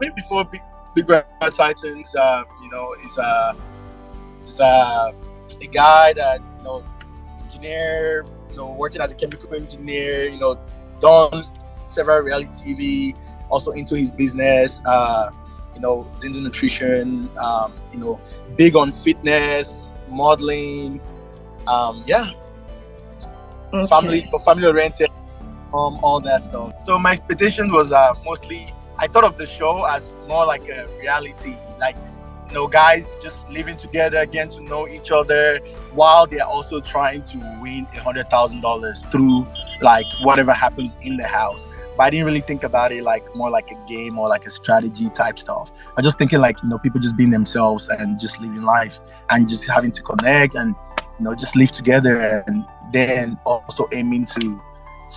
Marvin before Big Brother Titans, you know, is a guy that, you know, engineer, you know, working as a chemical engineer, you know, done several reality TV, also into his business, you know, into nutrition, you know, big on fitness, modeling, yeah, Okay. family oriented, all that stuff. So my expectations was mostly, I thought of the show as more like a reality, like, you know, guys just living together, getting to know each other while they're also trying to win $100,000 through like whatever happens in the house. But I didn't really think about it like more like a game or like a strategy type stuff. I was just thinking like, you know, people just being themselves and just living life and just having to connect and, you know, just live together, and then also aiming to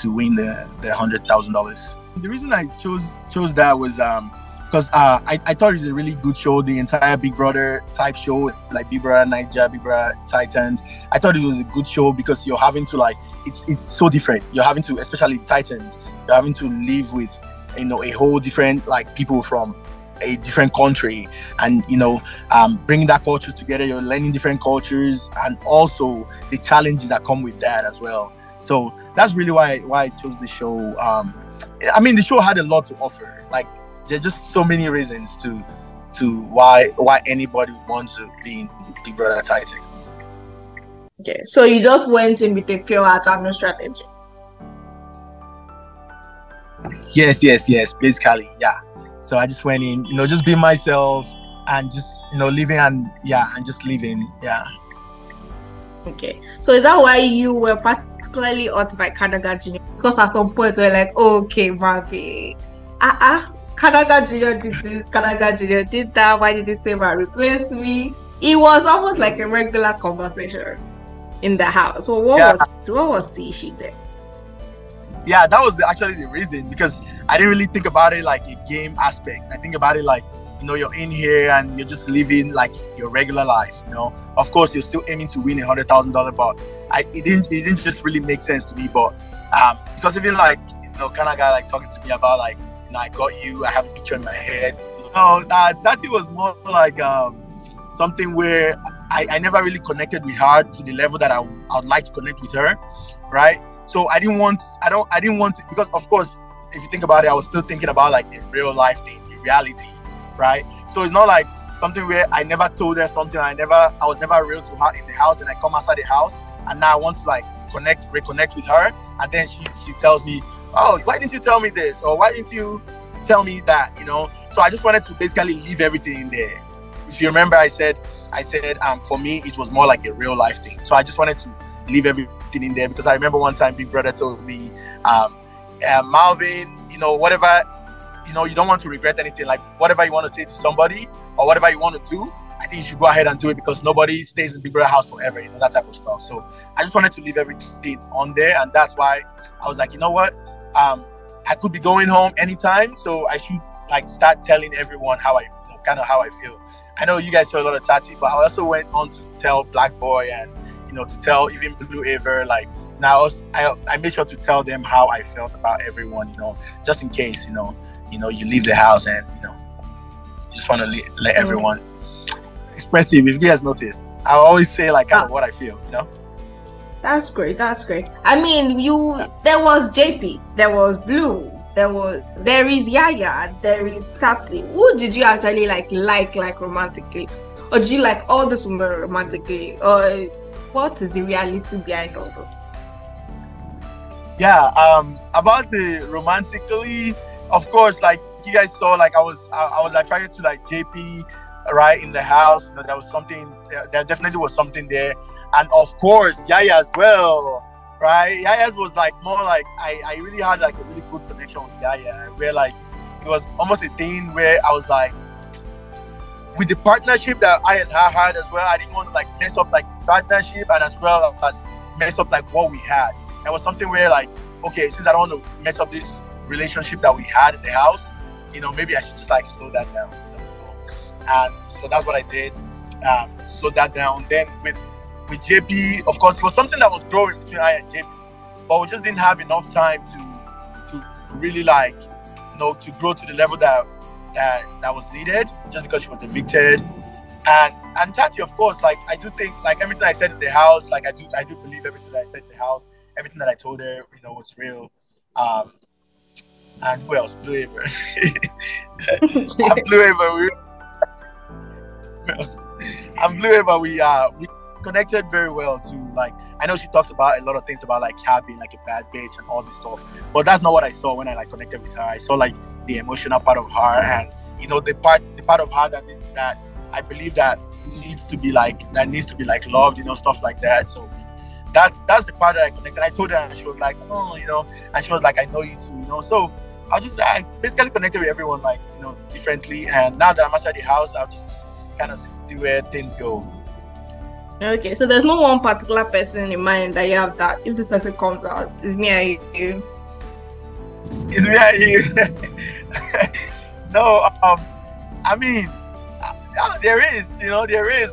win the $100,000. The reason I chose that was because I thought it was a really good show. The entire Big Brother type show, like Big Brother Niger, Big Brother Titans. I thought it was a good show because you're having to like, it's so different. You're having to, especially Titans, you're having to live with, you know, a whole different like people from a different country, and you know, bringing that culture together. You're learning different cultures and also the challenges that come with that as well. So that's really why I chose the show. I mean, the show had a lot to offer. Like, there's just so many reasons to why anybody wants to be in Big Brother Titans. Okay. So you just went in with a pure attack, no strategy. Yes, basically, yeah. So I just went in, you know, just being myself and just, you know, living and just living, yeah. Okay. So is that why you were particularly hurt by Kanaga Jr.? Because at some point we're like, okay, Marvin, Kanaga Jr. did this, Kanaga Jr. did that. Why did he say man replace me? It was almost like a regular conversation in the house. So what was the issue there? Yeah, that was actually the reason, because I didn't really think about it like a game aspect. I think about it like, you know, you're in here and you're just living like your regular life, you know. Of course, you're still aiming to win $100,000, but it didn't just really make sense to me. But because even like, you know, kind of guy like talking to me about like, you know, I got you, I have a picture in my head. No, that it was more like something where I never really connected with her to the level that I would like to connect with her, right? So I didn't want it, because of course, if you think about it, I was still thinking about like a real life thing, the reality, right? So it's not like something where I never told her something, I was never real to her in the house, and I come outside the house and now I want to like reconnect with her, and then she tells me, oh, why didn't you tell me this? Or why didn't you tell me that, you know? So I just wanted to basically leave everything in there. If you remember, I said for me it was more like a real life thing. So I just wanted to leave everything in there, because I remember one time Big Brother told me, Marvin, you know, whatever, you know, you don't want to regret anything. Like whatever you want to say to somebody or whatever you want to do, I think you should go ahead and do it, because nobody stays in Big Brother house forever, you know, that type of stuff. So I just wanted to leave everything on there, and that's why I was like, you know what, I could be going home anytime, so I should like start telling everyone how I, you know, kind of how I feel. I know you guys saw a lot of Tati, but I also went on to tell Black Boy and, you know, to tell even Blue Aver, like, now I made sure to tell them how I felt about everyone, you know, just in case, you know, you leave the house and, you know, you just want to let everyone express it. If you guys noticed, I always say like kind of what I feel, you know. That's great. I mean, there was Jaypee, there was Blue, there is Yaya, there is Tati. Who did you actually like romantically, or did you like all this women romantically, or what is the reality behind all this? Yeah, about the romantically, of course, like you guys saw, like I was like trying to like Jaypee, right, in the house. You know, there was something, there definitely was something there, and of course Yaya as well, right? Yaya's was like more like I really had like a really good connection with Yaya, where like it was almost a thing where I was like, with the partnership that I and her had as well, I didn't want to like mess up like the partnership, and as well as mess up like what we had. It was something where like, okay, since I don't want to mess up this relationship that we had in the house, you know, maybe I should just like slow that down, you know? And so that's what I did, slow that down. Then with Jaypee, of course, it was something that was growing between I and Jaypee, but we just didn't have enough time to really like, you know, to grow to the level that that was needed, just because she was evicted. And Tati, of course, like I do think, like everything I said in the house, like I do believe everything that I said in the house, everything that I told her, was real. And who else? Blue Ava. And Blue Ava, and Blue Ava, we connected very well too. Like I know she talks about a lot of things about like her being like a bad bitch and all this stuff, but that's not what I saw when I like connected with her. I saw like the emotional part of her, and the part of her that I believe that needs to be like loved, stuff like that. So that's the part that I connected. I told her, and she was like, oh, and she was like, I know you too, So I basically connected with everyone like differently. And now that I'm outside the house, I'll just kind of see where things go. Okay, so there's no one particular person in mind that you have that if this person comes out, it's me and you. It's me and you. No, I mean, there is,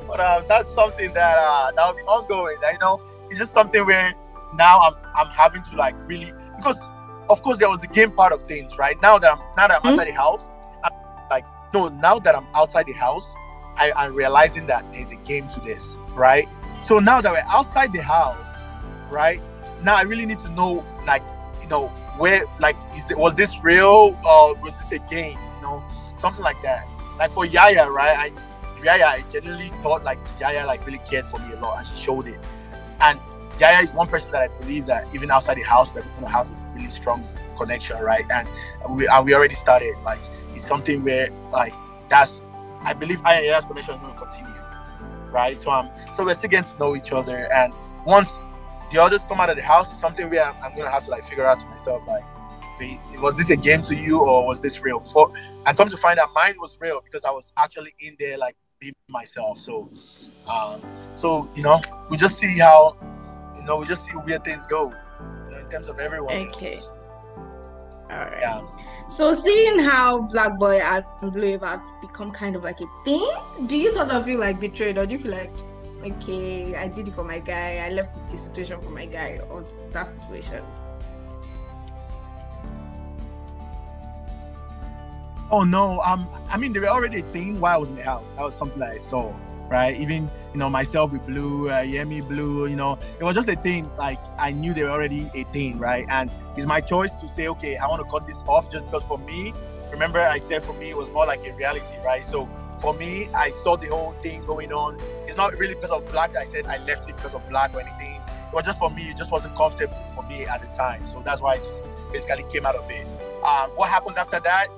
but that's something that will be ongoing. It's just something where now I'm having to like really, because of course there was the game part of things, right? Now that I'm outside the house, now that I'm outside the house, I'm realizing that there's a game to this, right? So now that we're outside the house, right? Now I really need to know, like, where, like, was this real or was this a game? Something like that. Like for Yaya, right? I genuinely thought like Yaya like really cared for me a lot, and she showed it. And Yaya is one person that I believe that even outside the house we're going to have a really strong connection, right? And we already started. Like it's something where like I believe Yaya's connection is going to continue, right? So we're still getting to know each other, and once the others come out of the house, it's something where I'm going to have to like figure out to myself like, was this a game to you or was this real? And come to find out mine was real because I was actually in there like being myself. So we just see how we just see where things go in terms of everyone. Okay. Else. All right. Yeah. So seeing how Black Boy and Blue Ava have become kind of like a thing, do you sort of feel like betrayed, or do you feel like, okay, I did it for my guy, I left the situation for my guy, or that situation? Oh no, I mean they were already a thing while I was in the house. That was something that I saw, right? Even myself with Blue, Yemi Blue, it was just a thing. Like I knew they were already a thing, right? And it's my choice to say, okay, I want to cut this off, just because for me, remember I said for me it was more like a reality, right? So for me, I saw the whole thing going on. It's not really because of Black. I said I left it because of Black or anything. It was just for me. It just wasn't comfortable for me at the time. So that's why I just basically came out of it. What happens after that,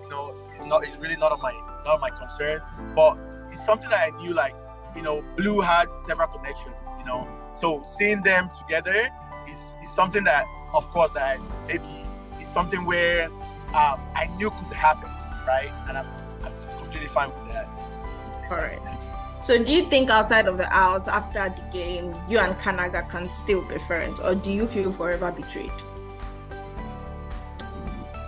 it's really not of my concern. But it's something that I knew, like, Blue had several connections, So seeing them together is something that, of course, that maybe is something where I knew could happen, right? And I'm completely fine with that. All right. So do you think outside of the house, after the game, you and Kanaga can still be friends, or do you feel forever betrayed?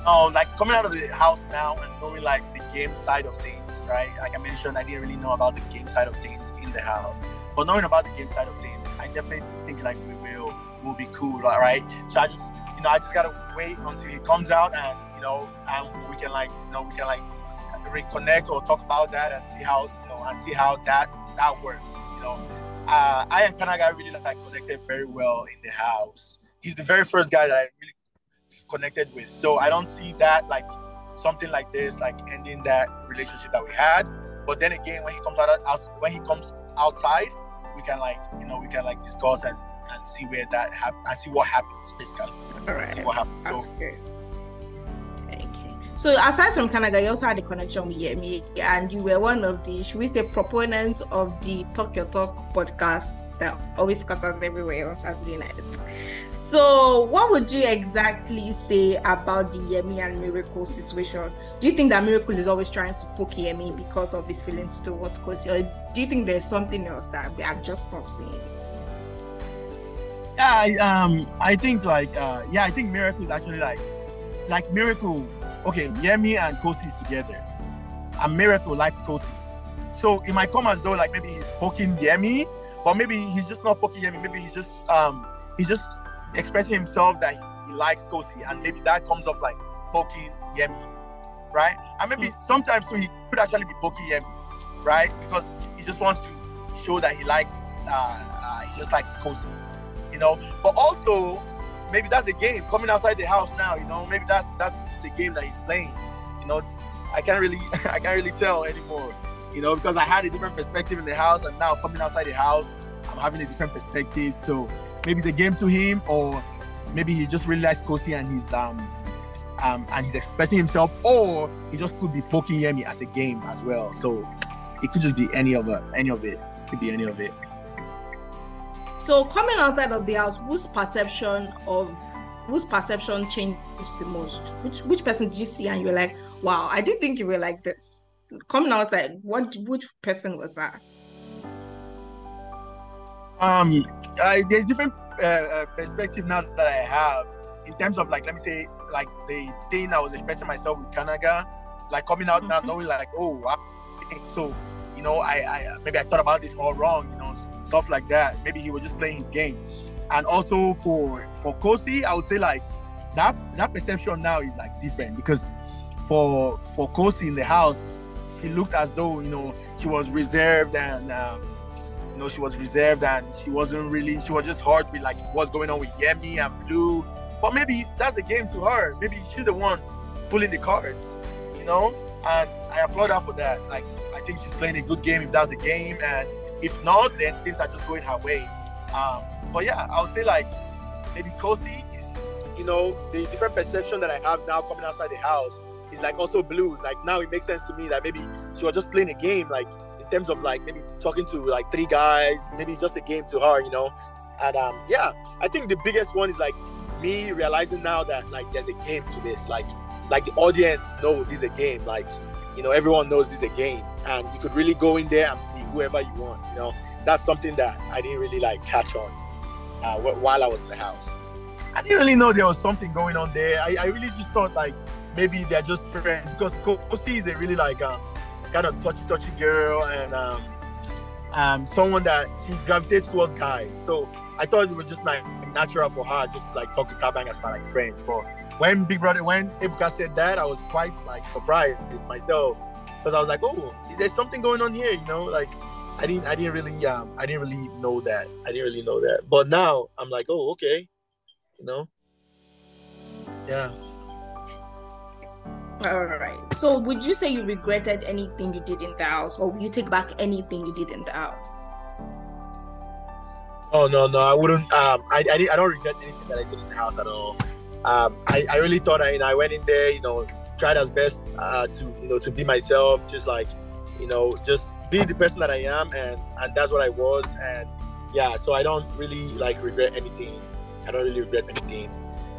Oh, like coming out of the house now and knowing like the game side of things, right? Like I mentioned, I didn't really know about the game side of things in the house, but knowing about the game side of things, I definitely think like we'll be cool, right? So I just gotta wait until he comes out, and and we can reconnect or talk about that and see how that works. I and Kanaga really like connected very well in the house. He's the very first guy that I really connected with, so I don't see that like something like this like ending that relationship that we had. But then again, when he comes outside, we can discuss and see where that happens and see what happens, basically. All right. See what happens. That's so good. Okay. So aside from Canada, you also had a connection with Yemi, and you were one of the, should we say, proponents of the Talk Your Talk podcast that always scatters everywhere on Saturday nights. So what would you exactly say about the Yemi and Miracle situation? Do you think that Miracle is always trying to poke Yemi because of his feelings towards Kosi, or do you think there's something else that we are just not seeing? Yeah, I think I think Miracle is actually like Miracle. Okay, Yemi and Kosi is together, and Miracle likes Kosi. So it might come as though like maybe he's poking Yemi, but maybe he's just not poking Yemi. Maybe he's just expressing himself that he likes Kosi, and maybe that comes off like poking Yemi, right? And maybe sometimes so he could actually be poking him, right? Because he just wants to show that he likes, he just likes cozy, you know. But also, maybe that's the game coming outside the house now, you know. Maybe that's the game that he's playing, you know. I can't really tell anymore, you know, because I had a different perspective in the house, and now coming outside the house, I'm having a different perspective. So maybe it's a game to him, or maybe he just really likes cozy and he's expressing himself, or he just could be poking Yemi as a game as well. So it could just be any of it. It could be any of it. So coming outside of the house, whose perception changed the most? Which person did you see and you were like, wow, I didn't think you were like this? Coming outside, which person was that? There's different perspective now that I have in terms of, like, let me say, like the thing I was expressing myself with Kanaga, like coming out now knowing like, oh wow. So, you know, I maybe I thought about this all wrong, you know, stuff like that. Maybe he was just playing his game. And also for Kosi, I would say like that perception now is like different, because for Kosi in the house, she looked as though, you know, she was reserved and you know, she was just hurt with like what's going on with Yemi and Blue. But maybe that's a game to her. Maybe she's the one pulling the cards, you know? And I applaud her for that. Like, I think she's playing a good game if that's the game. And if not, then things are just going her way. But yeah, I would say like maybe Kosi is, you know, the different perception that I have now coming outside the house is like also Blue. Like now it makes sense to me that maybe she was just playing a game, like in terms of like maybe talking to like 3 guys, maybe it's just a game to her, you know? And yeah, I think the biggest one is like me realizing now that like there's a game to this, like the audience knows this is a game, like, you know, everyone knows this is a game, and you could really go in there and be whoever you want, you know. That's something that I didn't really like catch on while I was in the house. I didn't really know there was something going on there. I really just thought like maybe they're just friends, because Kosi is a really like kind of touchy girl, and someone that she gravitates towards guys. So I thought it was just like natural for her just to like talk to Tabang as my like friend. But when Ebuka said that, I was quite like surprised myself, because I was like, oh, there's something going on here, you know? Like I didn't really know that. But now I'm like, oh, okay, you know? Yeah. All right. So would you say you regretted anything you did in the house, or will you take back anything you did in the house? Oh no, I wouldn't. I don't regret anything that I did in the house at all. I really thought I went in there, you know, tried as best to be myself, just like, you know, just be the person that I am, and that's what I was. And yeah, so I don't really like regret anything. I don't really regret anything.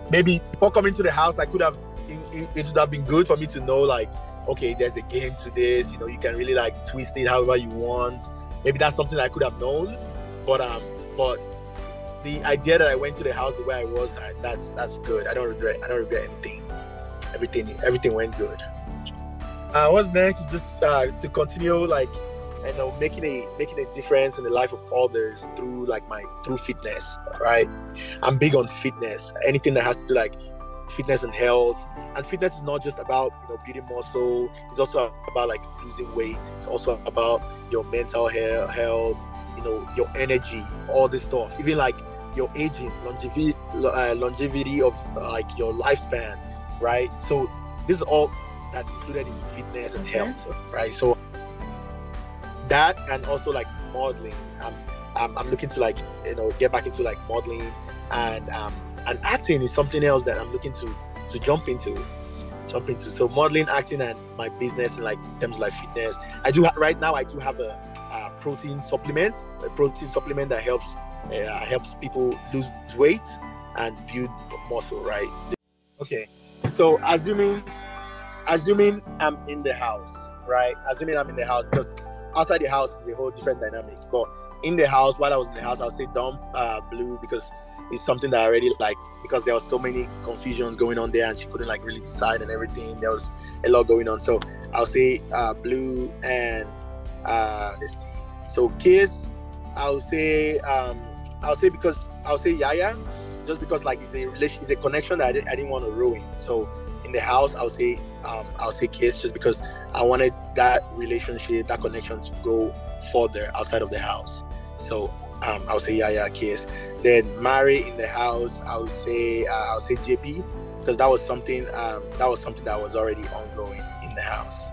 Maybe before coming to the house, it would have been good for me to know, like, okay, there's a game to this, you know, you can really like twist it however you want. Maybe that's something I could have known, but the idea that I went to the house the way I was, that's good. I don't regret anything. Everything went good. What's next is just to continue, like, you know, making a difference in the life of others through fitness, right? I'm big on fitness. Anything that has to do like fitness and health. And fitness is not just about, you know, building muscle. It's also about like losing weight. It's also about your mental health, you know, your energy, all this stuff. Even like your aging, longevity of like your lifespan, right? So this is all that's included in fitness and health, right? So that, and also like modeling. I'm looking to like, you know, get back into like modeling, and acting is something else that I'm looking to jump into. So modeling, acting, and my business, and like in terms of like fitness. Right now I do have a protein supplement that helps people lose weight and build muscle, right? Okay, so assuming I'm in the house, right? Assuming I'm in the house, because outside the house is a whole different dynamic. But in the house, while I was in the house, I would say dump Blue, because it's something that I already like, because there was so many confusions going on there and she couldn't like really decide and everything. There was a lot going on. So I'll say Blue, and let's see. So kids, I'll say Yaya, just because like it's a connection that I didn't want to ruin. So in the house, I'll say kiss, just because I wanted that relationship, that connection to go further outside of the house. So I'll say kiss. Then marry in the house, I'll say Jaypee, because that was something that was already ongoing in the house.